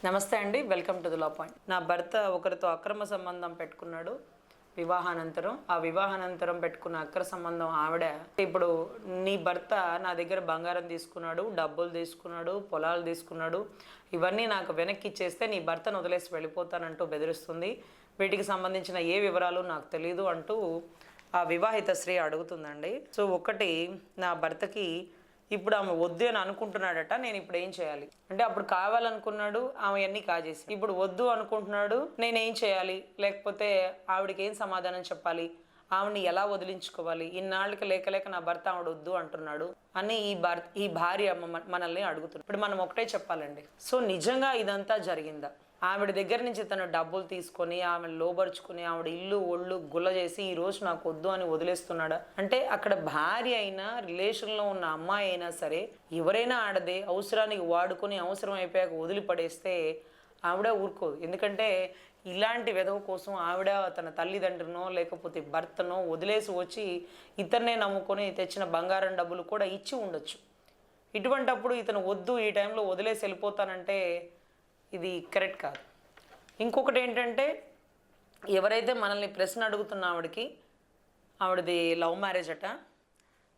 నమస్తే అండి, welcome to the law point. నా భర్త ఒకరితో అక్రమ సంబంధం పెట్టుకున్నాడు వివాహానంతరం. ఆ వివాహానంతరం పెట్టుకున్న అక్రమ సంబంధం ఆవిడ ఇప్పుడు నీ భర్త నా దగ్గర బంగారం తీసుకున్నాడు, డబ్బులు తీసుకున్నాడు, పొలాలు తీసుకున్నాడు, ఇవన్నీ నాకు వెనక్కి ఇచ్చేస్తే నీ భర్తను వదిలేసి వెళ్ళిపోతానంటూ బెదిరిస్తుంది. వీటికి సంబంధించిన ఏ వివరాలు నాకు తెలియదు అంటూ ఆ వివాహిత స్త్రీ అడుగుతుందండి. సో ఒకటి, నా భర్తకి ఇప్పుడు ఆమె వద్దు అని అనుకుంటున్నాడట. నేను ఇప్పుడు ఏం చేయాలి అంటే, అప్పుడు కావాలనుకున్నాడు, ఆమె అన్నీ కాజేసి ఇప్పుడు వద్దు అనుకుంటున్నాడు, నేనేం చేయాలి? లేకపోతే ఆవిడకి ఏం సమాధానం చెప్పాలి? ఆవిడని ఎలా వదిలించుకోవాలి? ఇన్నాళ్ళకి లేక లేక నా భర్త ఆవిడ వద్దు అంటున్నాడు అని ఈ భార్య మనల్ని అడుగుతుంది. ఇప్పుడు మనం ఒకటే చెప్పాలండి. సో నిజంగా ఇదంతా జరిగిందా? ఆవిడ దగ్గర నుంచి తను డబ్బులు తీసుకొని ఆమెను లోబరుచుకుని ఆవిడ ఇల్లు ఒళ్ళు గుల్ల చేసి ఈరోజు నాకు వద్దు అని వదిలేస్తున్నాడా? అంటే అక్కడ భార్య అయినా, రిలేషన్లో ఉన్న అమ్మాయి అయినా సరే, ఎవరైనా ఆడదే అవసరానికి వాడుకొని అవసరం అయిపోయాక వదిలిపడేస్తే ఆవిడ ఊరుకోదు. ఎందుకంటే ఇలాంటి వెధవ కోసం ఆవిడ తన తల్లిదండ్రునో లేకపోతే భర్తనో వదిలేసి వచ్చి ఇతన్నే నమ్ముకొని తెచ్చిన బంగారం డబ్బులు కూడా ఇచ్చి ఉండొచ్చు. ఇటువంటప్పుడు ఇతను వద్దు, ఈ టైంలో వదిలేసి వెళ్ళిపోతానంటే ఇది కరెక్ట్ కాదు. ఇంకొకటి ఏంటంటే, ఎవరైతే మనల్ని ప్రశ్న అడుగుతున్న ఆవిడది లవ్ మ్యారేజ్ అట.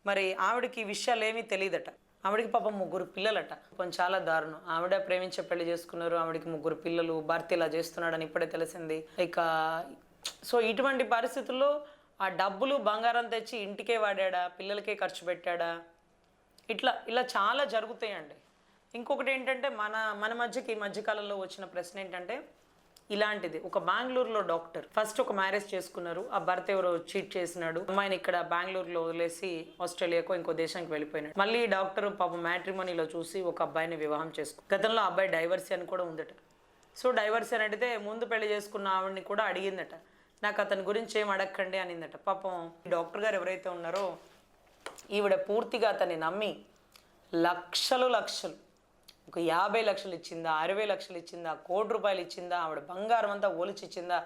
మరి ఆవిడకి ఈ విషయాలు ఏమీ తెలియదట. ఆవిడకి పాపం 3 పిల్లలట. కొంచెం చాలా దారుణం. ఆవిడ ప్రేమించే పెళ్లి చేసుకున్నారు, ఆవిడకి 3 పిల్లలు, భర్త ఇలా చేస్తున్నాడని ఇప్పుడే తెలిసింది. ఇక సో ఇటువంటి పరిస్థితుల్లో ఆ డబ్బులు బంగారం తెచ్చి ఇంటికే వాడా, పిల్లలకే ఖర్చు పెట్టాడా, ఇలా చాలా జరుగుతాయండి. ఇంకొకటి ఏంటంటే, మన మధ్యకి ఈ మధ్యకాలంలో వచ్చిన ప్రశ్న ఏంటంటే ఇలాంటిది. ఒక బెంగళూరులో డాక్టర్ ఫస్ట్ ఒక మ్యారేజ్ చేసుకున్నారు. ఆ భర్త ఎవరో చీట్ చేసినాడు, అమ్మాయిని ఇక్కడ బెంగళూరులో వదిలేసి ఆస్ట్రేలియాకో ఇంకో దేశానికి వెళ్ళిపోయినాడు. మళ్ళీ డాక్టర్ పాపం మ్యాట్రిమోనీలో చూసి ఒక అబ్బాయిని వివాహం చేసుకున్నారు. గతంలో అబ్బాయి డైవర్సీ అని కూడా ఉందట. సో డైవర్సీ అని అడిగితే ముందు పెళ్లి చేసుకున్న ఆవిడని కూడా అడిగిందట, నాకు అతని గురించి ఏం అడగకండి అనిందట. పాపం డాక్టర్ గారు ఎవరైతే ఉన్నారో ఈవిడ పూర్తిగా అతన్ని నమ్మి లక్షలు ఒక 50 లక్షలు ఇచ్చిందా, 60 లక్షలు ఇచ్చిందా, ₹1,00,00,000 ఇచ్చిందా, ఆవిడ బంగారం అంతా ఒలిచి ఇచ్చిందా,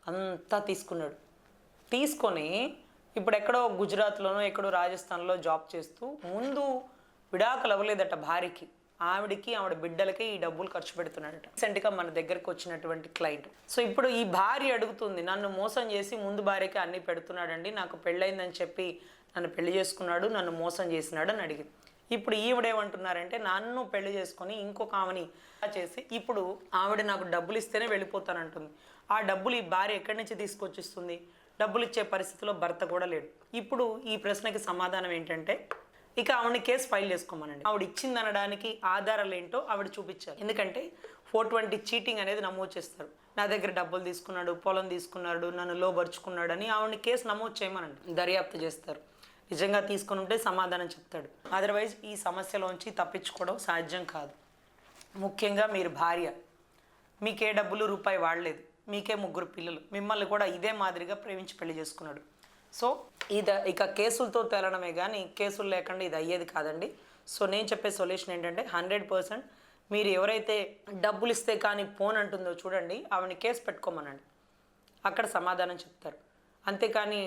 అంతా తీసుకొని ఇప్పుడు ఎక్కడో గుజరాత్లోనో ఎక్కడో రాజస్థాన్లో జాబ్ చేస్తూ ముందు విడాకులు అవ్వలేదట భార్యకి, ఆవిడ బిడ్డలకి ఈ డబ్బులు ఖర్చు పెడుతున్నాడట. రీసెంట్గా మన దగ్గరకు వచ్చినటువంటి క్లయింట్. సో ఇప్పుడు ఈ భార్య అడుగుతుంది, నన్ను మోసం చేసి ముందు భార్యకి అన్నీ పెడుతున్నాడండి, నాకు పెళ్ళయిందని చెప్పి నన్ను పెళ్లి చేసుకున్నాడు, నన్ను మోసం చేసినాడు అని అడిగింది. ఇప్పుడు ఈవిడేమంటున్నారంటే, నన్ను పెళ్లి చేసుకొని ఇంకొక ఆమెని చేసి ఇప్పుడు ఆవిడ నాకు డబ్బులు ఇస్తేనే వెళ్ళిపోతానంటుంది. ఆ డబ్బులు ఈ భార్య ఎక్కడి నుంచి తీసుకొచ్చిస్తుంది? డబ్బులు ఇచ్చే పరిస్థితిలో భర్త కూడా లేడు. ఇప్పుడు ఈ ప్రశ్నకి సమాధానం ఏంటంటే, ఇక ఆవిడని కేసు ఫైల్ చేసుకోమనండి. ఆవిడ ఇచ్చిందనడానికి ఆధారాలు ఏంటో ఆవిడ చూపించాలి. ఎందుకంటే 420 చీటింగ్ అనేది నమోదు చేస్తారు. నా దగ్గర డబ్బులు తీసుకున్నాడు, పొలం తీసుకున్నాడు, నన్ను లోబరుచుకున్నాడని ఆవిడని కేసు నమోదు చేయమనండి. దర్యాప్తు చేస్తారు. నిజంగా తీసుకుని ఉంటే సమాధానం చెప్తాడు. అదర్వైజ్ ఈ సమస్యలోంచి తప్పించుకోవడం సాధ్యం కాదు. ముఖ్యంగా మీరు భార్య, మీకే డబ్బులు రూపాయి వాడలేదు, మీకే 3 పిల్లలు, మిమ్మల్ని కూడా ఇదే మాదిరిగా ప్రేమించి పెళ్లి చేసుకున్నాడు. సో ఇక కేసులతో తేలడమే కానీ కేసులు లేకుండా ఇది అయ్యేది కాదండి. సో నేను చెప్పే సొల్యూషన్ ఏంటంటే, 100% మీరు ఎవరైతే డబ్బులు ఇస్తే కానీ ఫోన్ అంటుందో చూడండి, ఆవిడని కేసు పెట్టుకోమనండి. అక్కడ సమాధానం చెప్తారు. అంతేకాని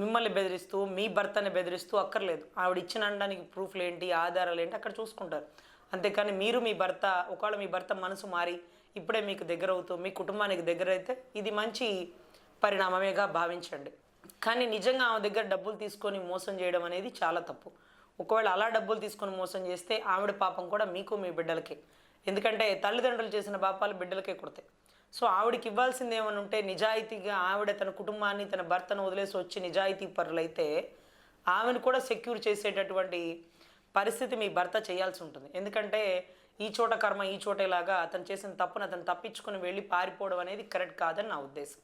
మిమ్మల్ని బెదిరిస్తూ, మీ భర్తని బెదిరిస్తూ అక్కర్లేదు. ఆవిడ ఇచ్చిన అనడానికి ప్రూఫ్లు ఏంటి, ఆధారాలు ఏంటి అక్కడ చూసుకుంటారు. అంతేకాని మీరు మీ భర్త, ఒకవేళ మీ భర్త మనసు మారి ఇప్పుడే మీకు దగ్గర అవుతూ మీ కుటుంబానికి దగ్గర అయితే ఇది మంచి పరిణామమేగా భావించండి. కానీ నిజంగా ఆమె దగ్గర డబ్బులు తీసుకొని మోసం చేయడం అనేది చాలా తప్పు. ఒకవేళ అలా డబ్బులు తీసుకొని మోసం చేస్తే ఆవిడ పాపం కూడా మీకు మీ బిడ్డలకే. ఎందుకంటే తల్లిదండ్రులు చేసిన పాపాలు బిడ్డలకే కొడతాయి. సో ఆవిడకి ఇవ్వాల్సింది ఏమని ఉంటే, నిజాయితీగా ఆవిడ తన కుటుంబాన్ని, తన భర్తను వదిలేసి వచ్చి నిజాయితీ పరులైతే ఆమెను కూడా సెక్యూర్ చేసేటటువంటి పరిస్థితి మీ భర్త చేయాల్సి ఉంటుంది. ఎందుకంటే ఈ చోట కర్మ ఈ చోటేలాగా అతను చేసిన తప్పును అతను తప్పించుకొని వెళ్ళి పారిపోవడం అనేది కరెక్ట్ కాదని నా ఉద్దేశం.